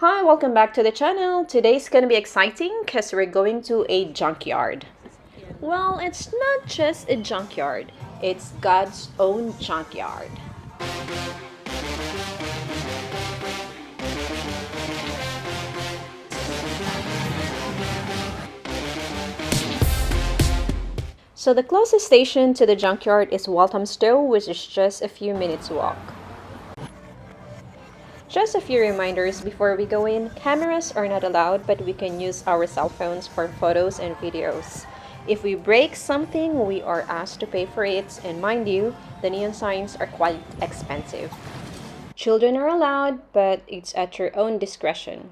Hi, welcome back to the channel. Today's gonna be exciting because we're going to a junkyard. Well, it's not just a junkyard, it's God's own junkyard. So the closest station to the junkyard is Walthamstow, which is just a few minutes walk. Just a few reminders before we go in. Cameras are not allowed, but we can use our cell phones for photos and videos. If we break something, we are asked to pay for it, and mind you, the neon signs are quite expensive. Children are allowed, but it's at your own discretion.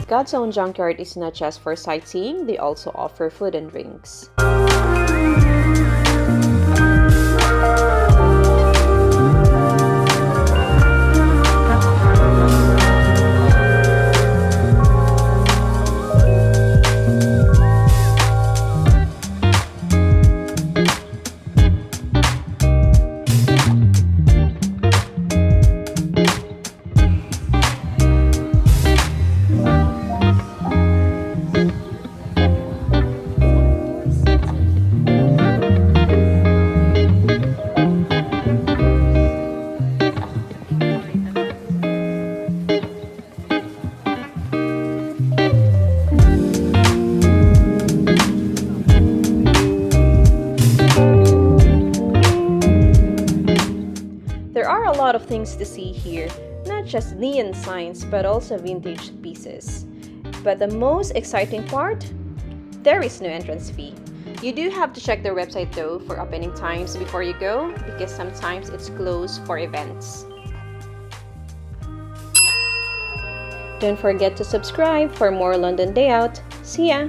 God's Own Junkyard is not just for sightseeing, they also offer food and drinks. There are a lot of things to see here, not just neon signs but also vintage pieces. But the most exciting part? There is no entrance fee. You do have to check their website though for opening times before you go, because sometimes it's closed for events. Don't forget to subscribe for more London Day Out. See ya!